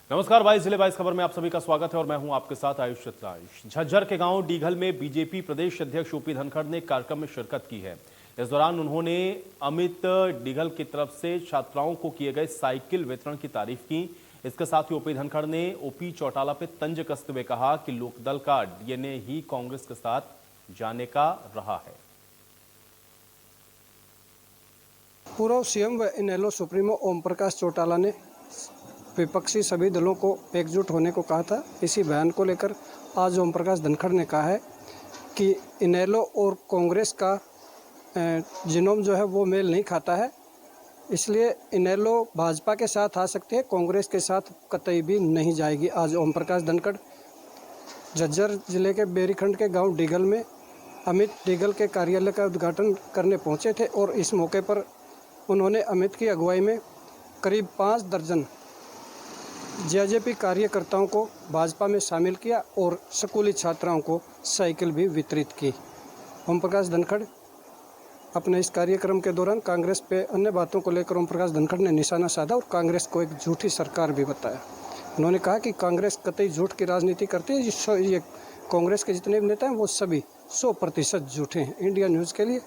नमस्कार 22 जिले 22 खबर में आप सभी का स्वागत है और मैं हूं आपके साथ आयुष चित्रांश। झज्जर के गांव डीघल में बीजेपी प्रदेश अध्यक्ष ओपी धनखड़ ने कार्यक्रम में शिरकत की है। इस दौरान उन्होंने अमित डीघल की तरफ से छात्राओं को किए गए साइकिल वितरण की तारीफ की। इसके साथ ही ओपी धनखड़ ने ओपी चौटाला पे तंज कसते हुए कहा कि लोकदल का डीएनए ही कांग्रेस के साथ जाने का रहा है। पूर्व सीएम व इनेलो सुप्रीमो ओम प्रकाश चौटाला ने विपक्षी सभी दलों को एकजुट होने को कहा था। इसी बयान को लेकर आज ओम प्रकाश धनखड़ ने कहा है कि इनेलो और कांग्रेस का जिनोम जो है वो मेल नहीं खाता है, इसलिए इनेलो भाजपा के साथ आ सकते हैं, कांग्रेस के साथ कतई भी नहीं जाएगी। आज ओम प्रकाश धनखड़ झज्जर जिले के बेरीखंड के गांव डीघल में अमित डीघल के कार्यालय का उद्घाटन करने पहुंचे थे और इस मौके पर उन्होंने अमित की अगुवाई में करीब 5 दर्जन जेजेपी कार्यकर्ताओं को भाजपा में शामिल किया और स्कूली छात्राओं को साइकिल भी वितरित की। ओम प्रकाश धनखड़ अपने इस कार्यक्रम के दौरान कांग्रेस पे अन्य बातों को लेकर ओम प्रकाश धनखड़ ने निशाना साधा और कांग्रेस को एक झूठी सरकार भी बताया। उन्होंने कहा कि कांग्रेस कतई झूठ की राजनीति करती है। ये कांग्रेस के जितने भी नेता हैं वो सभी 100% झूठे हैं। इंडिया न्यूज़ के लिए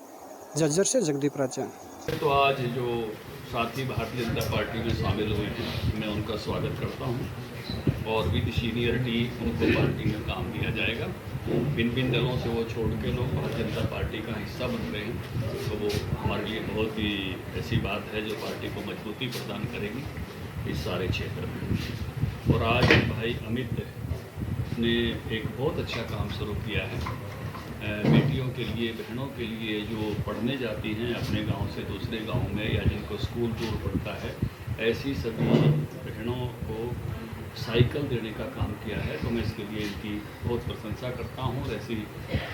झज्जर से जगदीप राजन। तो आज जो साथी भारतीय जनता पार्टी में शामिल हुए हैं, मैं उनका स्वागत करता हूं और विद सीनियरिटी उनको पार्टी में काम दिया जाएगा। भिन्न दलों से वो छोड़ के लोग भारतीय जनता पार्टी का हिस्सा बन रहे हैं, तो वो हमारे लिए बहुत ही ऐसी बात है जो पार्टी को मजबूती प्रदान करेगी इस सारे क्षेत्र में। और आज भाई अमित ने एक बहुत अच्छा काम शुरू किया है। बेटियों के लिए, बहनों के लिए जो पढ़ने जाती हैं अपने गांव से दूसरे गांव में या जिनको स्कूल दूर पड़ता है, ऐसी सभी बहनों को साइकिल देने का काम किया है। तो मैं इसके लिए इनकी बहुत प्रशंसा करता हूँ। और ऐसी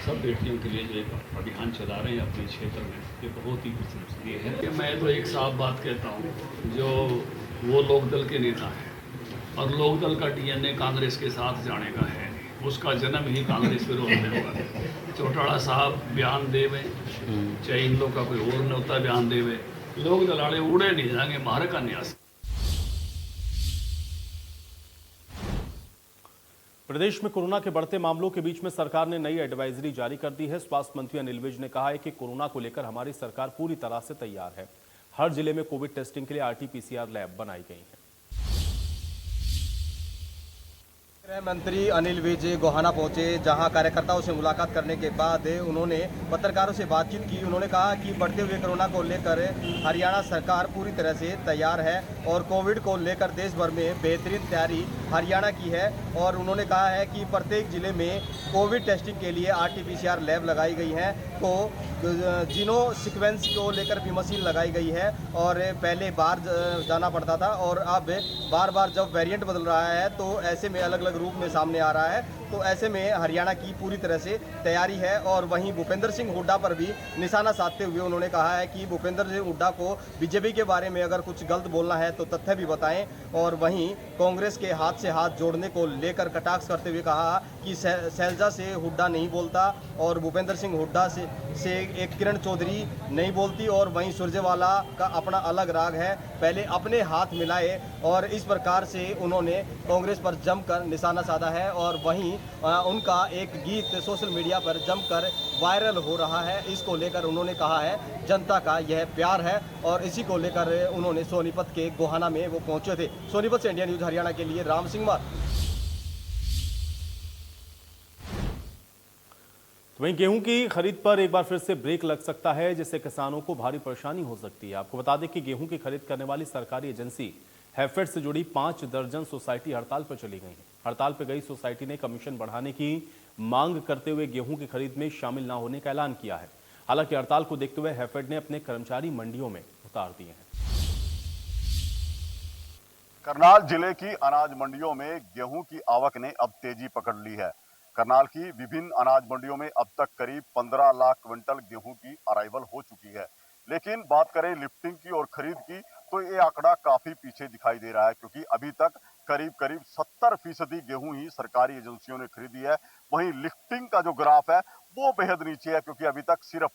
सब बेटियों के लिए जो एक अभियान चला रहे हैं अपने क्षेत्र में, ये बहुत ही प्रशंसनीय है। मैं तो एक साफ बात कहता हूँ, जो वो लोकदल के नेता हैं और लोकदल का डीएनए कांग्रेस के साथ जाने का है, उसका जन्म ही कांग्रेस विरोध में होगा। चौटाला साहब बयान देवे, चाहे इन लोग का कोई और नेता बयान देवे, लोग दलाले उड़े नहीं जाएंगे, मारे का न्यास। प्रदेश में कोरोना के बढ़ते मामलों के बीच में सरकार ने नई एडवाइजरी जारी कर दी है। स्वास्थ्य मंत्री अनिल विज ने कहा है कि कोरोना को लेकर हमारी सरकार पूरी तरह से तैयार है। हर जिले में कोविड टेस्टिंग के लिए आरटी-पीसीआर लैब बनाई गई है। गृह मंत्री अनिल विज गोहाना पहुंचे, जहां कार्यकर्ताओं से मुलाकात करने के बाद उन्होंने पत्रकारों से बातचीत की। उन्होंने कहा कि बढ़ते हुए कोरोना को लेकर हरियाणा सरकार पूरी तरह से तैयार है और कोविड को लेकर देश भर में बेहतरीन तैयारी हरियाणा की है। और उन्होंने कहा है कि प्रत्येक जिले में कोविड टेस्टिंग के लिए आरटी-पीसीआर लैब लगाई गई है। तो जीनो सीक्वेंस को लेकर भी मशीन लगाई गई है और पहले बाहर जाना पड़ता था और अब बार बार जब वेरिएंट बदल रहा है तो ऐसे में अलग अलग रूप में सामने आ रहा है। तो ऐसे में हरियाणा की पूरी तरह से तैयारी है। और वहीं भूपेंद्र सिंह हुड्डा पर भी निशाना साधते हुए उन्होंने कहा है कि भूपेंद्र सिंह हुड्डा को बीजेपी के बारे में अगर कुछ गलत बोलना है तो तथ्य भी बताएं। और वहीं कांग्रेस के हाथ से हाथ जोड़ने को लेकर कटाक्ष करते हुए कहा कि शैलजा से हुड्डा नहीं बोलता और भूपेंद्र सिंह हुड्डा से एक किरण चौधरी नहीं बोलती। और वहीं सुरजेवाला का अपना अलग राग है, पहले अपने हाथ मिलाए। और इस प्रकार से उन्होंने कांग्रेस पर जमकर निशाना साधा है। और वहीं उनका एक गीत सोशल मीडिया पर जमकर वायरल हो रहा है। इसको लेकर उन्होंने कहा है जनता का यह प्यार है। और इसी को लेकर उन्होंने सोनीपत के गोहाना में वो पहुंचे थे। सोनीपत से इंडिया न्यूज़ हरियाणा के लिए राम सिंह मान। वहीं गेहूं की खरीद पर एक बार फिर से ब्रेक लग सकता है, जिससे किसानों को भारी परेशानी हो सकती है। आपको बता दें कि गेहूं की खरीद करने वाली सरकारी एजेंसी हैफेड से जुड़ी 5 दर्जन सोसाइटी हड़ताल पर चली गई है। हड़ताल पर गई सोसाइटी ने कमीशन बढ़ाने की मांग करते हुए गेहूं की खरीद में शामिल न होने का ऐलान किया है। हालांकि हड़ताल को देखते हुए हैफेड ने अपने कर्मचारी मंडियों में उतार दिए हैं। करनाल जिले की अनाज मंडियों में गेहूं की आवक ने अब तेजी पकड़ ली है। करनाल की विभिन्न अनाज मंडियों में अब तक करीब 15 लाख क्विंटल गेहूं की अराइवल हो चुकी है। लेकिन बात करें लिफ्टिंग की और खरीद की तो ये आंकड़ा काफी पीछे दिखाई दे रहा है, क्योंकि अभी तक करीब 70% गेहूं ही सरकारी एजेंसियों ने खरीदी है। वहीं लिफ्टिंग का जो ग्राफ है वो बेहद नीचे है, क्योंकि अभी तक सिर्फ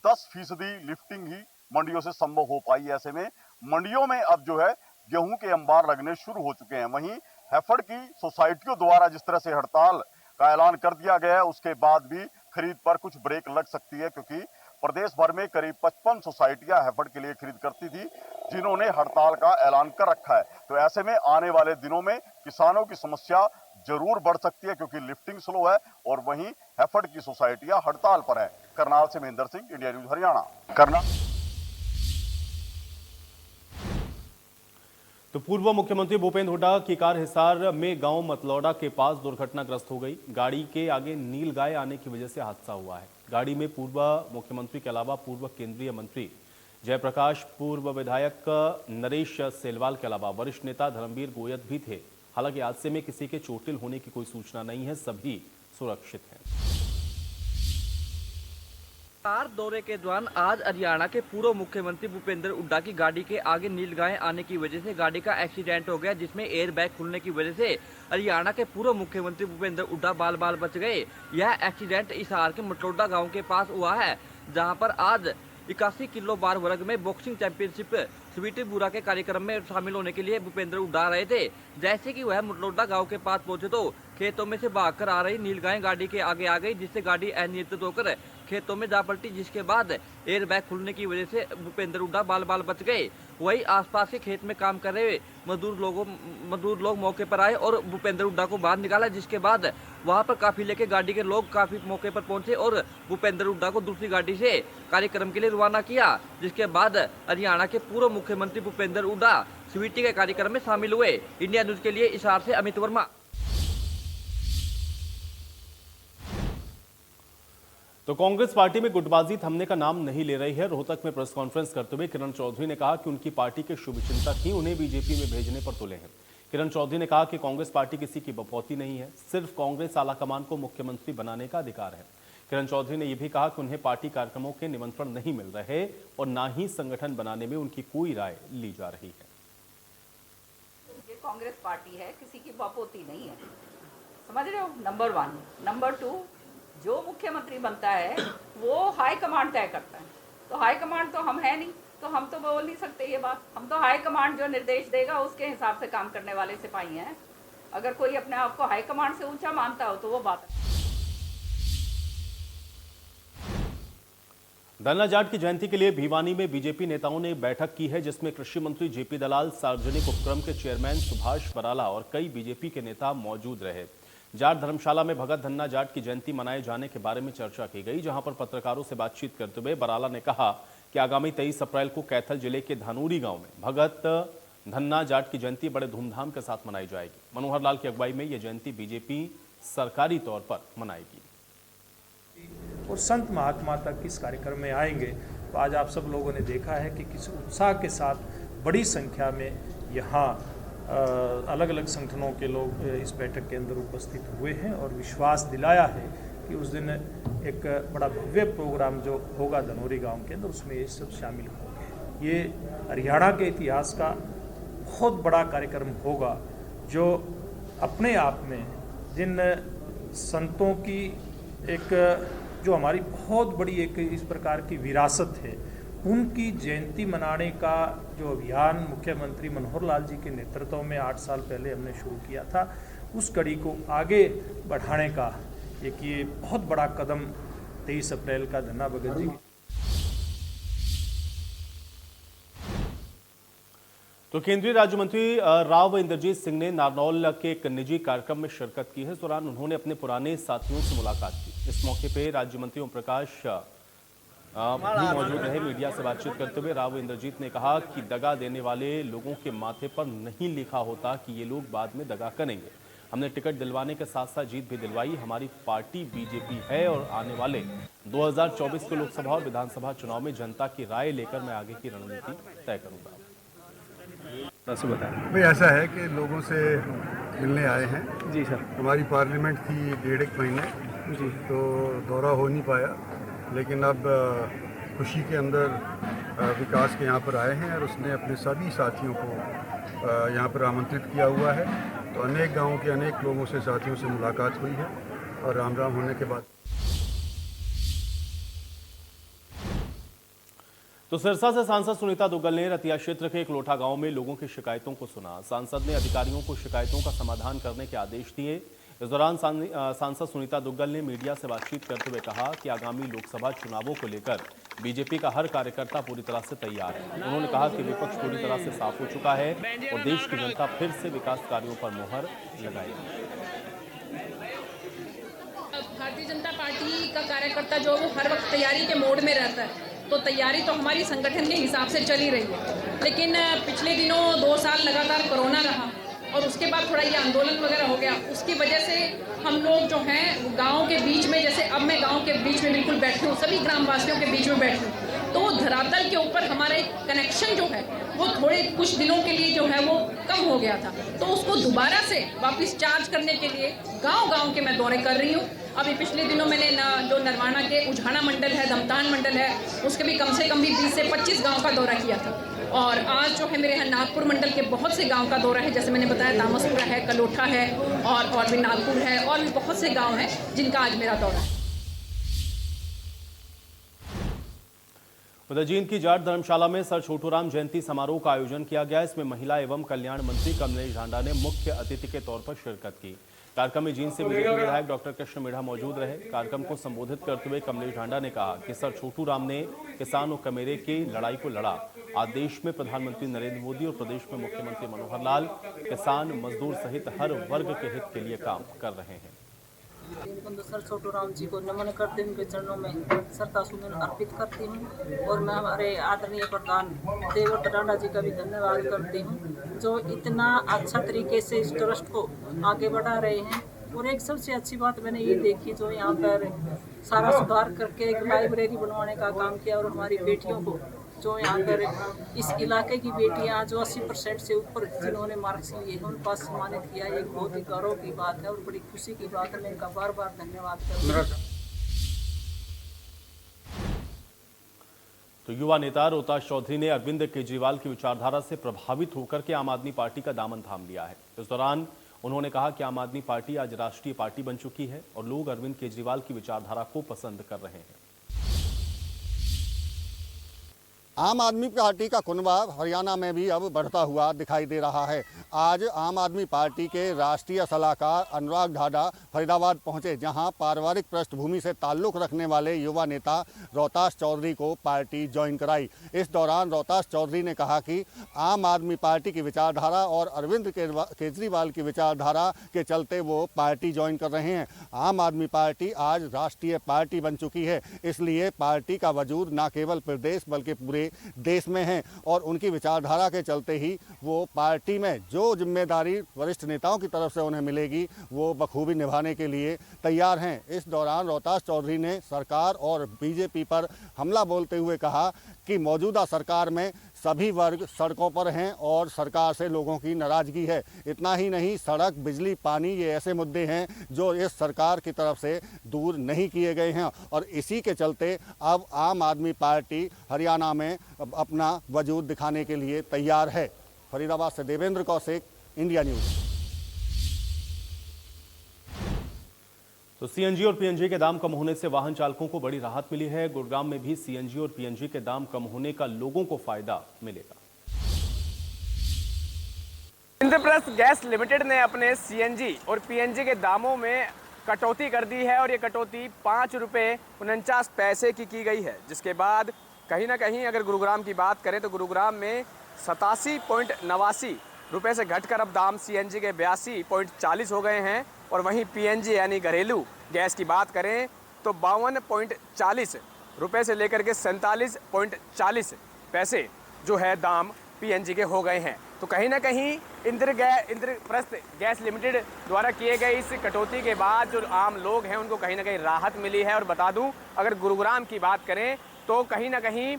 10% लिफ्टिंग ही मंडियों से संभव हो पाई। ऐसे में मंडियों में अब जो है गेहूं के अंबार लगने शुरू हो चुके हैं। वहीं हैफेड की सोसाइटियों द्वारा जिस तरह से हड़ताल का ऐलान कर दिया गया है, उसके बाद भी खरीद पर कुछ ब्रेक लग सकती है, क्योंकि प्रदेश भर में करीब 55 सोसाइटियां हैफेड के लिए खरीद करती थी, जिन्होंने हड़ताल का ऐलान कर रखा है। तो ऐसे में आने वाले दिनों में किसानों की समस्या जरूर बढ़ सकती है, क्योंकि लिफ्टिंग स्लो है और वहीं हैफेड की सोसाइटियां हड़ताल पर है। करनाल से महेंद्र सिंह, इंडिया न्यूज हरियाणा। करनाल। तो पूर्व मुख्यमंत्री भूपेंद्र हुड्डा की कार हिसार में गांव मतलौड़ा के पास दुर्घटनाग्रस्त हो गई। गाड़ी के आगे नील गाय आने की वजह से हादसा हुआ है। गाड़ी में पूर्व मुख्यमंत्री के अलावा पूर्व केंद्रीय मंत्री जयप्रकाश, पूर्व विधायक नरेश सेलवाल के अलावा वरिष्ठ नेता धर्मवीर गोयत भी थे। हालांकि हादसे में किसी के चोटिल होने की कोई सूचना नहीं है, सभी सुरक्षित हैं। कार दौरे के दौरान आज हरियाणा के पूर्व मुख्यमंत्री भूपेंद्र हुड्डा की गाड़ी के आगे नीलगाय आने की वजह से गाड़ी का एक्सीडेंट हो गया, जिसमें एयर बैग खुलने की वजह से हरियाणा के पूर्व मुख्यमंत्री भूपेंद्र हुड्डा बाल बाल बच गए। यह एक्सीडेंट हिसार के मतलौड़ा गांव के पास हुआ है, जहां पर आज 81 किलो बार वर्ग में बॉक्सिंग चैंपियनशिप स्वीटीपुरा के कार्यक्रम में शामिल होने के लिए भूपेंद्र हुड्डा आ रहे थे। जैसे कि वह मतलौड़ा गांव के पास पहुंचे तो खेतों में से भागकर आ रही नीलगाय गाड़ी के आगे आ गई, जिससे गाड़ी अनियंत्रित होकर खेतों में जा पलटी, जिसके बाद एयर बैग खुलने की वजह से भूपेंद्र हुड्डा बाल बाल बच गए। वही आसपास के खेत में काम कर रहे मजदूर लोग मौके पर आए और भूपेंद्र हुड्डा को बाहर निकाला, जिसके बाद वहां पर काफिले के गाड़ी के लोग काफी मौके पर पहुंचे और भूपेंद्र हुड्डा को दूसरी गाड़ी से कार्यक्रम के लिए रवाना किया। जिसके बाद हरियाणा के पूर्व मुख्यमंत्री भूपेंद्र हुड्डा स्वीटी के कार्यक्रम में शामिल हुए। इंडिया न्यूज के लिए हिसार से अमित वर्मा। तो कांग्रेस पार्टी में गुटबाजी थमने का नाम नहीं ले रही है। रोहतक में प्रेस कॉन्फ्रेंस करते हुए किरण चौधरी ने कहा कि उनकी पार्टी के शुभचिंतक ही उन्हें बीजेपी में भेजने पर तुले हैं। किरण चौधरी ने कहा कि कांग्रेस पार्टी किसी की बपौती नहीं है, सिर्फ कांग्रेस आलाकमान को मुख्यमंत्री बनाने का अधिकार है। किरण चौधरी ने यह भी कहा कि उन्हें पार्टी कार्यक्रमों के निमंत्रण नहीं मिल रहे और न ही संगठन बनाने में उनकी कोई राय ली जा रही है। ये कांग्रेस पार्टी है, किसी की बपौती नहीं है, समझ रहे हो। नंबर 1। नंबर 2, जो मुख्यमंत्री बनता है वो हाई कमांड तय करता है, तो हाई कमांड तो हम है नहीं, तो हम तो बोल नहीं सकते ये बात। हम तो हाई कमांड जो निर्देश देगा उसके हिसाब से काम करने वाले सिपाही हैं। अगर कोई अपने आप को हाई कमांड से ऊंचा मानता हो तो वो बात है। धन्ना जाट की जयंती के लिए भिवानी में बीजेपी नेताओं ने बैठक की है, जिसमें कृषि मंत्री जेपी दलाल, सार्वजनिक उपक्रम के चेयरमैन सुभाष बराला और कई बीजेपी के नेता मौजूद रहे। जाट धर्मशाला में भगत धन्ना जाट की जयंती मनाए जाने के बारे में चर्चा की गई, जहां पर पत्रकारों से बातचीत करते हुए बराला ने कहा कि आगामी 23 अप्रैल को कैथल जिले के धानूरी गांव में भगत धन्ना जाट की जयंती बड़े धूमधाम के साथ मनाई जाएगी। मनोहर लाल की अगुवाई में यह जयंती बीजेपी सरकारी तौर पर मनाएगी। और संत महात्मा तक इस कार्यक्रम में आएंगे। तो आज आप सब लोगों ने देखा है कि किस उत्साह के साथ बड़ी संख्या में यहाँ अलग अलग संगठनों के लोग इस बैठक के अंदर उपस्थित हुए हैं और विश्वास दिलाया है कि उस दिन एक बड़ा भव्य प्रोग्राम जो होगा धनौरी गांव के अंदर, उसमें ये सब शामिल होंगे। ये हरियाणा के इतिहास का बहुत बड़ा कार्यक्रम होगा, जो अपने आप में जिन संतों की एक जो हमारी बहुत बड़ी एक इस प्रकार की विरासत है, उनकी जयंती मनाने का जो अभियान मुख्यमंत्री मनोहर लाल जी के नेतृत्व में 8 साल पहले हमने शुरू किया था, उस कड़ी को आगे बढ़ाने का एक ये बहुत बड़ा कदम 23 अप्रैल का धन्ना भगत जी। तो केंद्रीय राज्य मंत्री राव इंद्रजीत सिंह ने नारनौल के एक निजी कार्यक्रम में शिरकत की है। इस दौरान उन्होंने अपने पुराने साथियों से मुलाकात की। इस मौके पर राज्य मंत्री ओम प्रकाश भी मौजूद रहे। मीडिया से बातचीत करते हुए राव इंद्रजीत ने कहा कि दगा देने वाले लोगों के माथे पर नहीं लिखा होता कि ये लोग बाद में दगा करेंगे। हमने टिकट दिलवाने के साथ साथ जीत भी दिलवाई। हमारी पार्टी बीजेपी है और आने वाले 2024 के लोकसभा और विधानसभा चुनाव में जनता की राय लेकर मैं आगे की रणनीति तय करूंगा। भाई ऐसा है कि लोगों से मिलने आए हैं। जी सर। हमारी पार्लियामेंट थी 1.5 महीने जी, तो दौरा हो नहीं पाया, लेकिन अब खुशी के अंदर विकास के यहाँ पर आए हैं और उसने अपने सभी साथियों को यहाँ पर आमंत्रित किया हुआ है। तो अनेक गांवों के अनेक लोगों से, साथियों से मुलाकात हुई है और राम राम होने के बाद तो सिरसा से सांसद सुनीता दुग्गल ने रतिया क्षेत्र के एकलोटा गांव में लोगों की शिकायतों को सुना। सांसद ने अधिकारियों को शिकायतों का समाधान करने के आदेश दिए। इस दौरान सांसद सुनीता दुग्गल ने मीडिया से बातचीत करते हुए कहा कि आगामी लोकसभा चुनावों को लेकर बीजेपी का हर कार्यकर्ता पूरी तरह से तैयार है। उन्होंने कहा कि विपक्ष पूरी तरह से साफ हो चुका है और देश की जनता फिर से विकास कार्यों पर मुहर लगाएगी। भारतीय जनता पार्टी का कार्यकर्ता जो वो हर वक्त तैयारी के मोड में रहता है, तो तैयारी तो हमारी संगठन के हिसाब से चल ही रही है। लेकिन पिछले दिनों 2 साल लगातार कोरोना रहा और उसके बाद थोड़ा ये आंदोलन वगैरह हो गया। उसकी वजह से हम लोग जो हैं गांव के बीच में, जैसे अब मैं गांव के बीच में बिल्कुल बैठी हूँ, सभी ग्रामवासियों के बीच में बैठी हूँ, तो धरातल के ऊपर हमारा एक कनेक्शन जो है वो थोड़े कुछ दिनों के लिए जो है वो कम हो गया था। तो उसको दोबारा से वापस चार्ज करने के लिए गांव-गांव के मैं दौरे कर रही हूँ। अभी पिछले दिनों मैंने जो नरवाना के उझाना मंडल है, दमतान मंडल है, उसके भी कम से कम भी 20 से 25 गांव का दौरा किया था। और आज जो है मेरे यहाँ नागपुर मंडल के बहुत से गांव का दौरा है, जैसे मैंने बताया तामसपुरा है, कलोठा है और भी नागपुर है और भी बहुत से गांव हैं जिनका आज मेरा दौरा है। उधर जींद की जाट धर्मशाला में सर छोटूराम जयंती समारोह का आयोजन किया गया। इसमें महिला एवं कल्याण मंत्री कमलेश ढांडा ने मुख्य अतिथि के तौर पर शिरकत की। कार्यक्रम में जींद से बीजेपी विधायक डॉक्टर कृष्ण मीणा मौजूद रहे। कार्यक्रम को संबोधित करते हुए कमलेश ढांडा ने कहा कि सर छोटूराम ने किसान और कमेरे की लड़ाई को लड़ा। आज देश में प्रधानमंत्री नरेंद्र मोदी और प्रदेश में मुख्यमंत्री मनोहर लाल किसान, मजदूर सहित हर वर्ग के हित के लिए काम कर रहे हैं। सर छोटूराम जी को नमन करते हुए उनके चरणों में श्रद्धासुमन अर्पित करती हूँ और मैं हमारे आदरणीय प्रधान देवव्रत ढांडा जी का भी धन्यवाद करती हूँ, जो इतना अच्छा तरीके से इस ट्रस्ट को आगे बढ़ा रहे हैं। और एक सबसे अच्छी बात मैंने ये देखी, जो यहाँ पर सारा सुधार करके एक लाइब्रेरी बनवाने का काम किया और हमारी बेटियों को, जो यहाँ पर इस इलाके की बेटियाँ जो 80% से ऊपर जिन्होंने मार्क्स लिए हैं, उन पास सम्मानित किया। ये बहुत ही गौरव की बात है और बड़ी खुशी की बात है। मैं इनका बार बार धन्यवाद करता हूँ। तो युवा नेता रोहतास चौधरी ने अरविंद केजरीवाल की विचारधारा से प्रभावित होकर के आम आदमी पार्टी का दामन थाम लिया है। इस दौरान उन्होंने कहा कि आम आदमी पार्टी आज राष्ट्रीय पार्टी बन चुकी है और लोग अरविंद केजरीवाल की विचारधारा को पसंद कर रहे हैं। आम आदमी पार्टी का कुनबा हरियाणा में भी अब बढ़ता हुआ दिखाई दे रहा है। आज आम आदमी पार्टी के राष्ट्रीय सलाहकार अनुराग ढांडा फरीदाबाद पहुंचे, जहां पारिवारिक पृष्ठभूमि से ताल्लुक़ रखने वाले युवा नेता रोहतास चौधरी को पार्टी ज्वाइन कराई। इस दौरान रोहतास चौधरी ने कहा कि आम आदमी पार्टी की विचारधारा और अरविंद केजरीवाल की विचारधारा के चलते वो पार्टी ज्वाइन कर रहे हैं। आम आदमी पार्टी आज राष्ट्रीय पार्टी बन चुकी है, इसलिए पार्टी का वजूद न केवल प्रदेश बल्कि पूरे देश में हैं और उनकी विचारधारा के चलते ही वो पार्टी में जो जिम्मेदारी वरिष्ठ नेताओं की तरफ से उन्हें मिलेगी वो बखूबी निभाने के लिए तैयार हैं। इस दौरान रोहतास चौधरी ने सरकार और बीजेपी पर हमला बोलते हुए कहा कि मौजूदा सरकार में सभी वर्ग सड़कों पर हैं और सरकार से लोगों की नाराज़गी है। इतना ही नहीं, सड़क, बिजली, पानी ये ऐसे मुद्दे हैं जो इस सरकार की तरफ से दूर नहीं किए गए हैं और इसी के चलते अब आम आदमी पार्टी हरियाणा में अपना वजूद दिखाने के लिए तैयार है। फरीदाबाद से देवेंद्र कौशिक, इंडिया न्यूज़। तो सीएनजी और पीएनजी के दाम कम होने से वाहन चालकों को बड़ी राहत मिली है। गुरुग्राम में भी सीएनजी और पीएनजी के दाम कम होने का लोगों को फायदा मिलेगा। इंद्रप्रस्थ गैस लिमिटेड ने अपने सीएनजी और पीएनजी के दामों में कटौती कर दी है और ये कटौती 5 रुपये 49 पैसे की गई है, जिसके बाद कहीं ना कहीं अगर गुरुग्राम की बात करें तो गुरुग्राम में 87.89 रुपये से घटकर अब दाम सीएनजी के 82.40 हो गए हैं और वहीं पीएनजी यानी घरेलू गैस की बात करें तो 52.40 रुपये से लेकर के 47.40 पैसे जो है दाम पीएनजी के हो गए हैं। तो कहीं ना कहीं इंद्रप्रस्थ गैस लिमिटेड द्वारा किए गए इस कटौती के बाद जो आम लोग हैं उनको कहीं ना कहीं राहत मिली है। और बता दूं, अगर गुरुग्राम की बात करें तो कहीं ना कहीं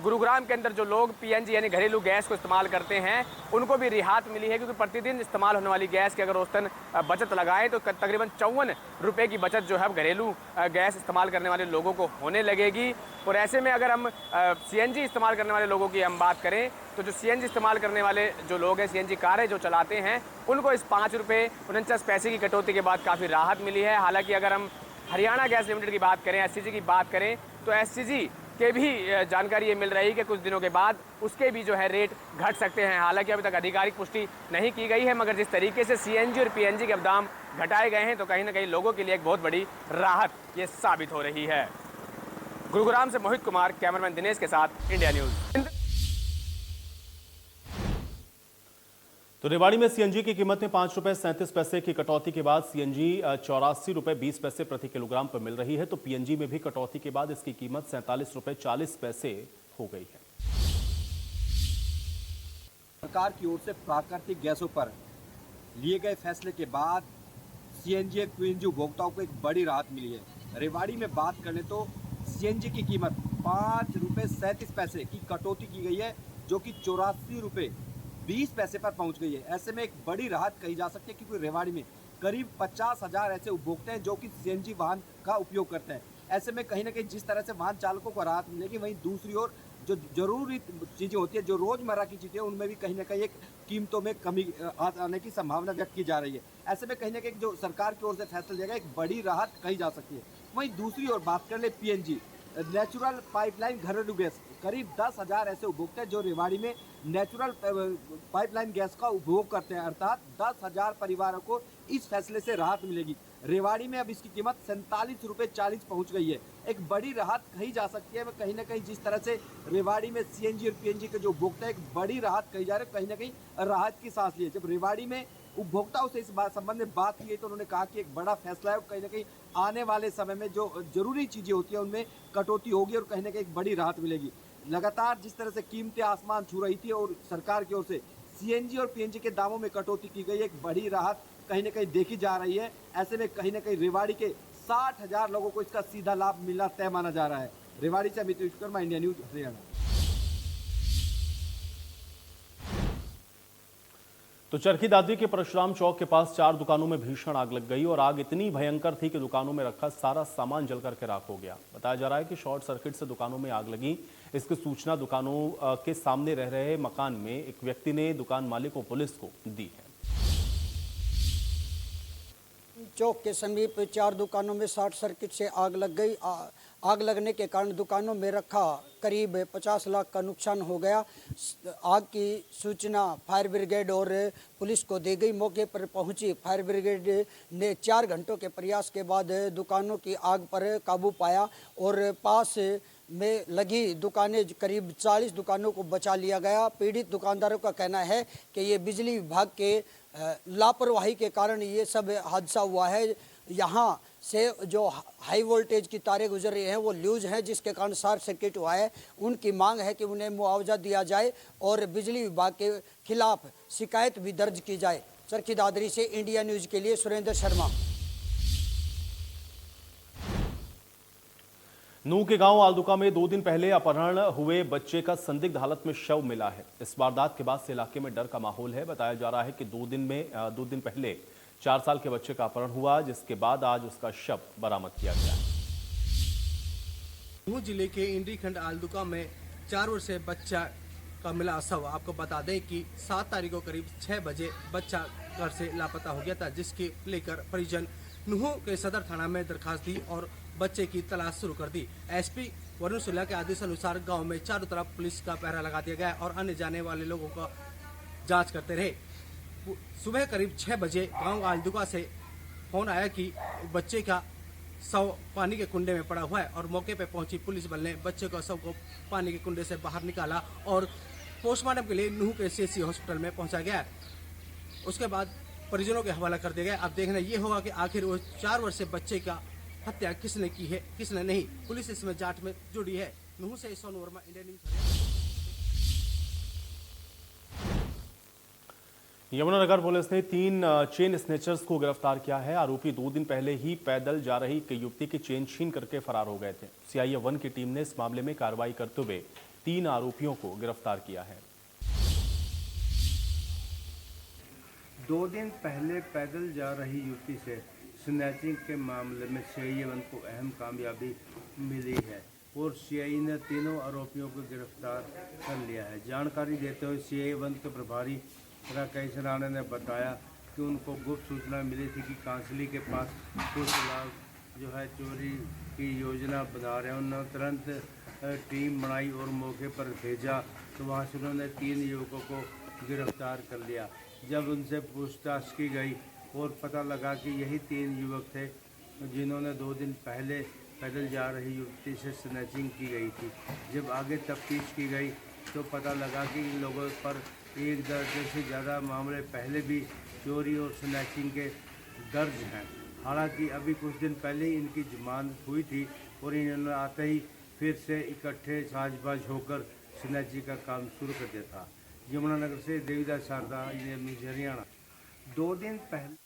गुरुग्राम के अंदर जो लोग पीएनजी यानी घरेलू गैस को इस्तेमाल करते हैं उनको भी रियायत मिली है, क्योंकि प्रतिदिन इस्तेमाल होने वाली गैस की अगर औसतन बचत लगाएं तो तकरीबन 54 रुपये की बचत जो है घरेलू गैस इस्तेमाल करने वाले लोगों को होने लगेगी। और ऐसे में अगर हम सीएनजी इस्तेमाल करने वाले लोगों की हम बात करें तो जो सीएनजी इस्तेमाल करने वाले जो लोग हैं, सीएनजी कारें जो चलाते हैं, उनको इस 5 रुपये 49 पैसे की कटौती के बाद काफ़ी राहत मिली है। हालाँकि अगर हम हरियाणा गैस लिमिटेड की बात करें, एससीजी की बात करें तो एससीजी उसके भी जानकारी ये मिल रही है कि कुछ दिनों के बाद उसके भी जो है रेट घट सकते हैं। हालांकि अभी तक आधिकारिक पुष्टि नहीं की गई है, मगर जिस तरीके से CNG और PNG के अब दाम घटाए गए हैं तो कहीं ना कहीं लोगों के लिए एक बहुत बड़ी राहत ये साबित हो रही है। गुरुग्राम से मोहित कुमार, कैमरामैन दिनेश के साथ, इंडिया न्यूज़। तो रेवाड़ी में CNG की कीमत में 5 रुपए 37 पैसे की कटौती के बाद CNG 84 रुपए 20 पैसे प्रति किलोग्राम पर मिल रही है, तो PNG में भी कटौती के बाद इसकी कीमत 47 रुपए 40 पैसे हो गई है। सरकार की ओर से प्राकृतिक गैसों पर लिए गए फैसले के बाद CNG और PNG उपभोक्ताओं को एक बड़ी राहत मिली है। रेवाड़ी में बात करें तो CNG की कीमत 5 रुपए 37 पैसे की कटौती की गई है, जो कि 84 रुपए 20 पैसे पर पहुंच गई है। ऐसे में एक बड़ी राहत कही जा सकती है, क्योंकि रेवाड़ी में करीब 50,000 ऐसे उपभोक्ता हैं जो कि CNG वाहन का उपयोग करते हैं। ऐसे में कहीं ना कहीं जिस तरह से वाहन चालकों को राहत मिलेगी, वहीं दूसरी ओर जो जरूरी चीज़ें होती है, जो रोज़मर्रा की चीज़ें, उनमें भी कहीं ना कहीं एक कीमतों में कमी आने की संभावना व्यक्त की जा रही है। ऐसे में कहीं ना कहीं जो सरकार की ओर से फैसला लिया गया, एक बड़ी राहत कही जा सकती है। वहीं दूसरी ओर बात कर ले PNG नेचुरल पाइपलाइन घरेलू गैस, करीब 10,000 ऐसे उपभोक्ता हैं जो रेवाड़ी में नेचुरल पाइपलाइन गैस का उपभोग करते हैं, अर्थात 10,000 परिवारों को इस फैसले से राहत मिलेगी। रेवाड़ी में अब इसकी कीमत 47 रुपए 40 पहुंच गई है। एक बड़ी राहत कही जा सकती है। कहीं ना कहीं जिस तरह से रेवाड़ी में CNG और PNG के जो उपभोक्ता है, एक बड़ी राहत कही जा रही है, कहीं ना कहीं राहत की सांस ली है। जब रेवाड़ी में उपभोक्ताओं से इस बात संबंध में बात की गई तो उन्होंने कहा कि एक बड़ा फैसला है, कहीं ना कहीं आने वाले समय में जो जरूरी चीज़ें होती हैं उनमें कटौती होगी और कहीं ना कहीं एक बड़ी राहत मिलेगी। लगातार जिस तरह से कीमतें आसमान छू रही थी और सरकार की ओर से CNG और PNG के दामों में कटौती की गई, एक बड़ी राहत कहीं ना कहीं देखी जा रही है। ऐसे में कहीं ना कहीं रेवाड़ी के 60,000 लोगों को इसका सीधा लाभ मिलना तय माना जा रहा है। रेवाड़ी से अमित विश्वकर्मा, इंडिया न्यूज़, हरियाणा। तो चरखी दादरी के परशुराम चौक के पास 4 दुकानों में भीषण आग लग गई और आग इतनी भयंकर थी कि दुकानों में रखा सारा सामान जलकर के राख हो गया। बताया जा रहा है कि शॉर्ट सर्किट से दुकानों में आग लगी। इसकी सूचना दुकानों के सामने रह रहे मकान में एक व्यक्ति ने दुकान मालिक और पुलिस को दी है। चौक के समीप 4 दुकानों में शॉर्ट सर्किट से आग लग गई। आग लगने के कारण दुकानों में रखा करीब 50 लाख का नुकसान हो गया। आग की सूचना फायर ब्रिगेड और पुलिस को दी गई। मौके पर पहुंची फायर ब्रिगेड ने 4 घंटों के प्रयास के बाद दुकानों की आग पर काबू पाया और पास में लगी दुकानें, करीब 40 दुकानों को बचा लिया गया। पीड़ित दुकानदारों का कहना है कि ये बिजली विभाग के लापरवाही के कारण ये सब हादसा हुआ है। यहाँ से जो हाई वोल्टेज की तारें गुजर रही हैं वो लूज हैं, जिसके कारण शॉर्ट सर्किट हुआ है। उनकी मांग है कि उन्हें मुआवजा दिया जाए और बिजली विभाग के खिलाफ शिकायत भी दर्ज की जाए। चरखी दादरी से इंडिया न्यूज़ के लिए सुरेंद्र शर्मा। नूह के गांव आलदुका में 2 दिन पहले अपहरण हुए बच्चे का संदिग्ध हालत में शव मिला है। इस वारदात के बाद से इलाके में डर का माहौल है। बताया जा रहा है कि 2 दिन पहले 4 साल के बच्चे का अपहरण हुआ, जिसके बाद आज उसका शव बरामद किया गया। नूह जिले के इंडी खंड आलदुका में 4 वर्षीय बच्चा का मिला शव। आपको बता दें कि 7 तारीख को करीब 6 बजे बच्चा घर से लापता हो गया था, जिसके लेकर परिजन नूह के सदर थाना में दरखास्त दी और बच्चे की तलाश शुरू कर दी। SP वरुण सुल्ला के आदेश अनुसार गांव में चारों तरफ पुलिस का पहरा लगा दिया गया और आने जाने वाले लोगों का जांच करते रहे। सुबह करीब 6 बजे गांव आलदुका से फोन आया कि बच्चे का शव पानी के कुंडे में पड़ा हुआ है और मौके पर पहुंची पुलिस बल ने बच्चे का शव को पानी के कुंडे से बाहर निकाला और पोस्टमार्टम के लिए नूह के CHC हॉस्पिटल में पहुंचाया गया। उसके बाद परिजनों के हवाला कर दिया गया। अब देखना ये होगा कि आखिर वो 4 वर्षीय बच्चे का हत्या किसने की है, किसने नहीं। पुलिस इसमें जांच में जुड़ी है। नूह से Sonu Verma, India news. Yamunanagar police ने 3 चेन स्नेचर्स को गिरफ्तार किया है। आरोपी 2 दिन पहले ही पैदल जा रही एक युवती की चेन छीन करके फरार हो गए थे। CIA 1 की टीम ने इस मामले में कार्रवाई करते हुए 3 आरोपियों को गिरफ्तार किया है। 2 दिन पहले पैदल जा रही युवती से स्नैचिंग के मामले में CIA 1 को अहम कामयाबी मिली है और CIA ने तीनों आरोपियों को गिरफ्तार कर लिया है। जानकारी देते हुए CIA 1 के प्रभारी राकेश राणा ने बताया कि उनको गुप्त सूचना मिली थी कि कांसली के पास कुछ लोग जो है चोरी की योजना बना रहे हैं। उन्होंने तुरंत टीम बनाई और मौके पर भेजा तो वहाँ से उन्होंने 3 युवकों को गिरफ्तार कर लिया। जब उनसे पूछताछ की गई और पता लगा कि यही 3 युवक थे जिन्होंने 2 दिन पहले पैदल जा रही युवती से स्नैचिंग की गई थी। जब आगे तफ्तीश की गई तो पता लगा कि इन लोगों पर 1 दर्जन से ज़्यादा मामले पहले भी चोरी और स्नैचिंग के दर्ज हैं। हालांकि अभी कुछ दिन पहले ही इनकी जमानत हुई थी और इन्होंने आते ही फिर से इकट्ठे साजबाज होकर स्नैचिंग का काम शुरू कर दिया था। यमुनानगर से देवीदास शारदा, न्यूज़ हरियाणा। 2 दिन पहले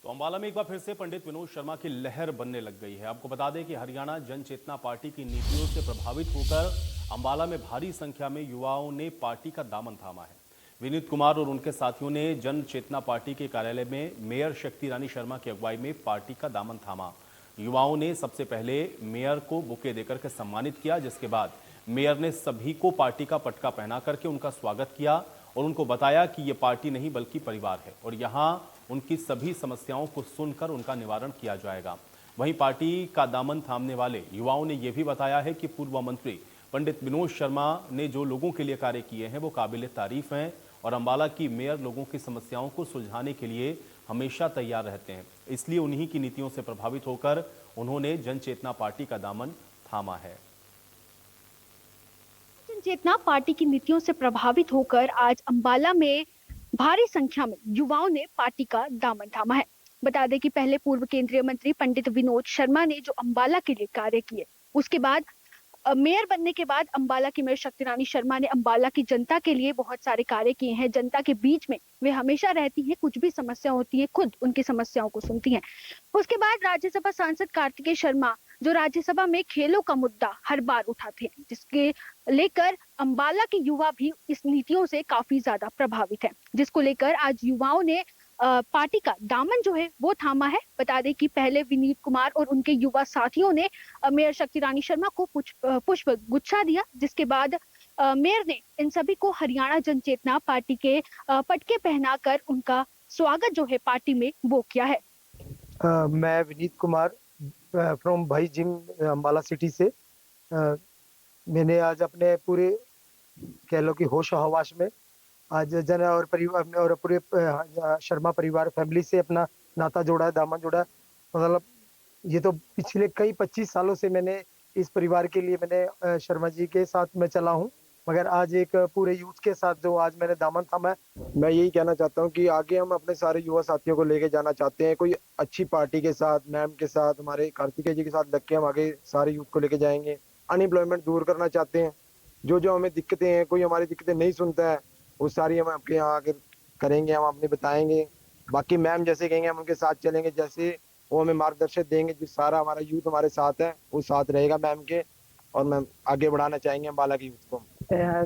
तो अंबाला में एक बार फिर से पंडित विनोद शर्मा की लहर बनने लग गई है। आपको बता दें कि हरियाणा जन चेतना पार्टी की नीतियों से प्रभावित होकर अंबाला में भारी संख्या में युवाओं ने पार्टी का दामन थामा है। विनीत कुमार और उनके साथियों ने जन चेतना पार्टी के कार्यालय में मेयर शक्ति रानी शर्मा की अगुवाई में पार्टी का दामन थामा। युवाओं ने सबसे पहले मेयर को बुके देकर के सम्मानित किया, जिसके बाद मेयर ने सभी को पार्टी का पटका पहना करके उनका स्वागत किया और उनको बताया कि ये पार्टी नहीं बल्कि परिवार है और यहाँ उनकी सभी समस्याओं को सुनकर उनका निवारण किया जाएगा। वहीं पार्टी का दामन थामने वाले युवाओं ने यह भी बताया है कि पूर्व मंत्री पंडित विनोद शर्मा ने जो लोगों के लिए कार्य किए हैं वो काबिल तारीफ हैं और अंबाला की मेयर लोगों की समस्याओं को सुलझाने के लिए हमेशा तैयार रहते हैं। इसलिए उन्हीं की नीतियों से प्रभावित होकर उन्होंने जन चेतना पार्टी का दामन थामा है। जन चेतना पार्टी की नीतियों से प्रभावित होकर आज अंबाला में भारी संख्या में युवाओं ने पार्टी का दामन थामा है। बता दें कि पहले पूर्व केंद्रीय मंत्री पंडित विनोद शर्मा ने जो अंबाला के लिए कार्य किए, उसके बाद मेयर बनने के बाद अंबाला की मेयर शक्ति रानी शर्मा ने अंबाला की जनता के लिए बहुत सारे कार्य किए हैं। जनता के बीच में वे हमेशा रहती हैं, कुछ भी समस्या होती है खुद उनकी समस्याओं को सुनती हैं। उसके बाद राज्यसभा सांसद कार्तिकेय शर्मा जो राज्यसभा में खेलों का मुद्दा हर बार उठाते हैं, जिसके लेकर अंबाला के युवा भी इस नीतियों से काफी ज्यादा प्रभावित है, जिसको लेकर आज युवाओं ने पार्टी का दामन जो है वो थामा है। बता दें कि पहले विनीत कुमार और उनके युवा साथियों ने मेयर शक्ति रानी शर्मा को पुष्प गुच्छा दिया, जिसके बाद मेयर ने इन सभी को हरियाणा जन चेतना पार्टी के पटके पहनाकर उनका स्वागत जो है पार्टी में वो किया है। मैं विनीत कुमार फ्रॉम भाई जिम अंबाला सिटी से मैंने आज अपने पूरे कह लो कि होश हवास में आज जन और परिवार और पूरे शर्मा परिवार फैमिली से अपना नाता जोड़ा है, दामन जोड़ा है। मतलब ये तो पिछले कई 25 सालों से मैंने इस परिवार के लिए मैंने शर्मा जी के साथ में चला हूँ, मगर आज एक पूरे यूथ के साथ जो आज मैंने दामन थामा है। मैं यही कहना चाहता हूँ कि आगे हम अपने सारे युवा साथियों को लेके जाना चाहते हैं, कोई अच्छी पार्टी के साथ, मैम के साथ, हमारे कार्तिकेय जी के साथ लग के हम आगे सारे यूथ को लेके जाएंगे। अनएम्प्लॉयमेंट दूर करना चाहते हैं, जो हमें दिक्कतें हैं, कोई हमारी दिक्कतें नहीं सुनता है, वो सारी हम आपके यहाँ आकर करेंगे, हम अपने बताएंगे। बाकी मैम जैसे कहेंगे हम उनके साथ चलेंगे, जैसे वो हमें मार्गदर्शन देंगे, जो सारा हमारा यूथ हमारे साथ है वो साथ रहेगा मैम के, और मैम आगे बढ़ाना चाहेंगे अंबाला के यूथ को।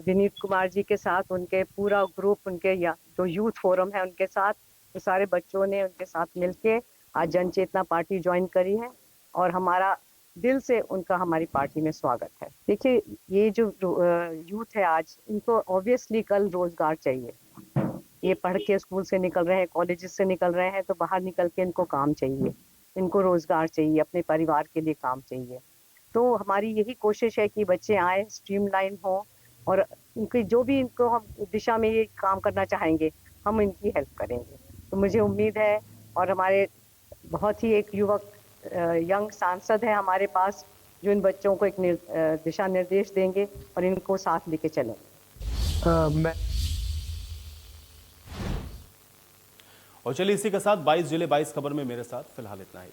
विनीत कुमार जी के साथ उनके पूरा ग्रुप, उनके जो यूथ फोरम है उनके साथ, तो सारे बच्चों ने उनके साथ मिलके आज जन चेतना पार्टी ज्वाइन करी है और हमारा दिल से उनका हमारी पार्टी में स्वागत है। देखिए ये जो यूथ है आज, इनको ऑब्वियसली कल रोजगार चाहिए। ये पढ़ के स्कूल से निकल रहे हैं, कॉलेजेस से निकल रहे हैं, तो बाहर निकल के इनको काम चाहिए, इनको रोजगार चाहिए, अपने परिवार के लिए काम चाहिए। तो हमारी यही कोशिश है कि बच्चे आए, स्ट्रीमलाइन हो और उनकी जो भी इनको हम दिशा में ये काम करना चाहेंगे हम इनकी हेल्प करेंगे। तो मुझे उम्मीद है, और हमारे बहुत ही एक युवक यंग सांसद है हमारे पास जो इन बच्चों को एक दिशा निर्देश देंगे और इनको साथ लेके चलेंगे। और चलिए इसी के साथ 22 जिले 22 खबर में मेरे साथ फिलहाल इतना ही।